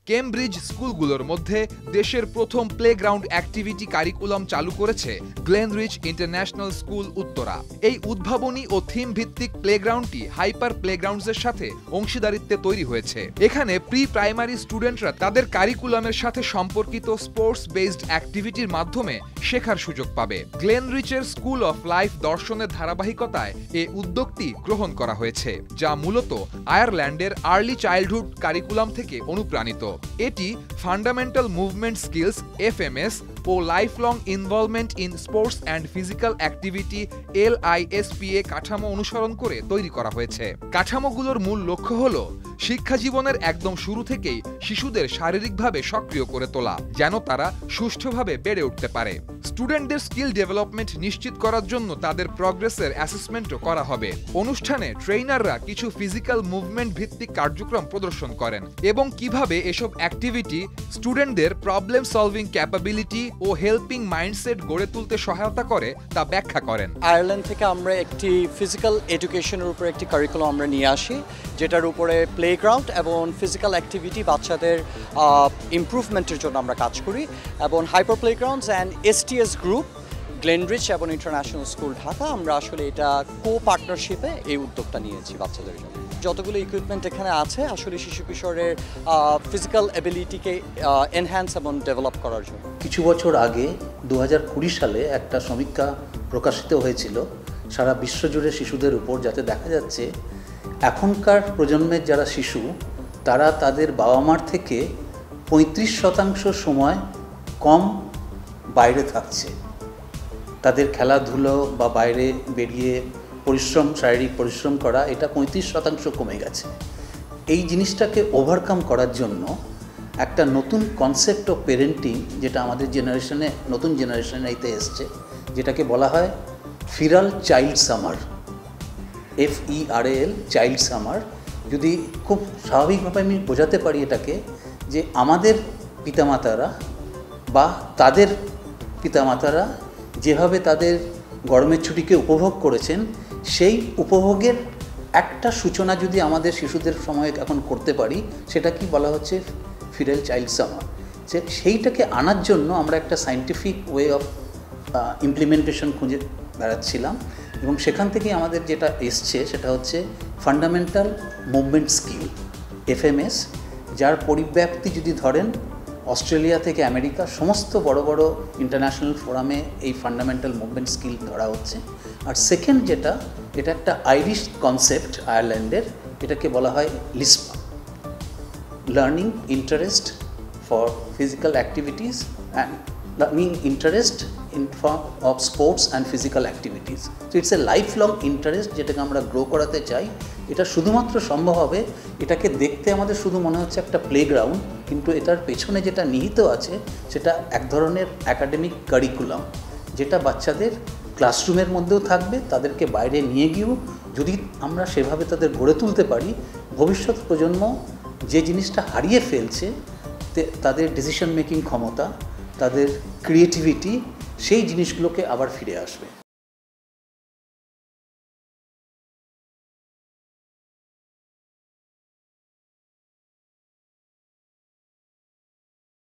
Cambridge স্কুলগুলোর মধ্যে দেশের প্রথম প্লেগ্রাউন্ড অ্যাক্টিভিটি কারিকুলাম চালু করেছে গ্লেনরিচ ইন্টারন্যাশনাল স্কুল উত্তরা। এই উদ্ভাবনী ও থিম ভিত্তিক প্লেগ্রাউন্ডটি হাইপার প্লেগ্রাউন্ডসের সাথে অংশীদারিত্বে তৈরি হয়েছে। এখানে প্রি প্রাইমারি স্টুডেন্টরা তাদের কারিকুলামের সাথে সম্পর্কিত স্পোর্টস বেসড অ্যাক্টিভিটির মাধ্যমে শেখার সুযোগ পাবে। গ্লেনরিচের স্কুল অফ লাইফ দর্শনের ধারাবাহিকতায় এ উদ্যোগটি গ্রহণ করা হয়েছে, যা মূলত আয়ারল্যান্ডের আর্লি চাইল্ডহুড কারিকুলাম থেকে অনুপ্রাণিত। এটি ফান্ডামেন্টাল মুভমেন্ট স্কিলস (FMS) ও lifelong involvement in sports and physical activity (LISPA) কাঠামো অনুসরণ করে তৈরি করা হয়েছে। কাঠামোগুলোর মূল লক্ষ্য হল শিক্ষা জীবনের একদম শুরু থেকেই শিশুদের শারীরিকভাবে সক্রিয় করে তোলা, যেন তারা সুষ্ঠুভাবে বেড়ে উঠতে পারে। স্টুডেন্টদের স্কিল ডেভেলপমেন্ট নিশ্চিত করার জন্য তাদের প্রগ্রেসের অ্যাসেসমেন্টও করা হবে। অনুষ্ঠানে ট্রেইনাররা কিছু ফিজিক্যাল মুভমেন্ট ভিত্তিক কার্যক্রম প্রদর্শন করেন এবং কিভাবে এসব অ্যাক্টিভিটি স্টুডেন্টদের প্রবলেম সলভিং ক্যাপাবিলিটি ও হেল্পিং মাইন্ডসেট গড়ে তুলতে সহায়তা করে তা ব্যাখ্যা করেন। আয়ারল্যান্ড থেকে আমরা একটি ফিজিক্যাল এডুকেশনের উপর একটি কারিকুলাম আমরা নিয়ে আসি, যেটার উপরে প্লেগ্রাউন্ড এবং ফিজিক্যাল অ্যাক্টিভিটি বাচ্চাদের ইমপ্রুভমেন্টের জন্য আমরা কাজ করি। এবং hyper প্লেগ্রাউন্ডস and STS group, Glenrich এবং ইন্টারন্যাশনাল স্কুল ঢাকা, আমরা আসলে এটা পার্টনারশিপে এই উদ্যোগটা নিয়েছি বাচ্চাদের জন্য। যতগুলো ইকুইপমেন্ট এখানে আছে আসলে শিশু কিশোরের ফিজিক্যাল অ্যাবিলিটিকে এনহ্যান্স এবং ডেভেলপ করার জন্য। কিছু বছর আগে 2020 সালে একটা সমীক্ষা প্রকাশিত হয়েছিল সারা বিশ্বজুড়ে শিশুদের উপর, যাতে দেখা যাচ্ছে এখনকার প্রজন্মের যারা শিশু তারা তাদের বাবা মার থেকে 35% সময় কম বাইরে থাকছে। তাদের খেলাধুলো বা বাইরে বেরিয়ে শারীরিক পরিশ্রম করা, এটা 35% কমে গেছে। এই জিনিসটাকে ওভারকাম করার জন্য একটা নতুন কনসেপ্ট অফ পেরেন্টিং, যেটা আমাদের নতুন জেনারেশনেতে এসছে, যেটাকে বলা হয় feral child summer, FERAL child summer. যদি খুব স্বাভাবিকভাবে আমি বোঝাতে পারি এটাকে, যে আমাদের পিতামাতারা বা তাদের পিতামাতারা যেভাবে তাদের গরমের ছুটিকে উপভোগ করেছেন, সেই উপভোগের একটা সূচনা যদি আমাদের শিশুদের সময় এখন করতে পারি, সেটা কি বলা হচ্ছে ফিরাল চাইল্ড সামার। সেইটাকে আনার জন্য আমরা একটা সায়েন্টিফিক ওয়ে অফ ইমপ্লিমেন্টেশন খুঁজে বেড়াচ্ছিলাম এবং সেখান থেকে আমাদের যেটা এসছে সেটা হচ্ছে ফান্ডামেন্টাল মুভমেন্ট স্কিল (FMS), যার পরিব্যাপ্তি যদি ধরেন অস্ট্রেলিয়া থেকে আমেরিকা সমস্ত বড় বড় ইন্টারন্যাশনাল ফোরামে এই ফান্ডামেন্টাল মুভমেন্ট স্কিল ধরা হচ্ছে। আর সেকেন্ড যেটা, এটা একটা আইরিশ কনসেপ্ট আয়ারল্যান্ডের, এটাকে বলা হয় LISPA, learning interest for physical activities and learning interest in form of sports and physical activities. So it's a lifelong interest যেটাকে আমরা গ্রো করাতে চাই। এটা শুধুমাত্র সম্ভব হবে, এটাকে দেখতে আমাদের শুধু মনে হচ্ছে একটা প্লেগ্রাউন্ড, কিন্তু এটার পেছনে যেটা নিহিত আছে সেটা এক ধরনের একাডেমিক কারিকুলাম, যেটা বাচ্চাদের ক্লাসরুমের মধ্যেও থাকবে, তাদেরকে বাইরে নিয়ে গিয়েও যদি আমরা সেভাবে তাদের গড়ে তুলতে পারি, ভবিষ্যৎ প্রজন্ম যে জিনিসটা হারিয়ে ফেলছে, তাদের ডিসিশন মেকিং ক্ষমতা, তাদের ক্রিয়েটিভিটি, সেই জিনিসগুলোকে আবার ফিরে আসবে।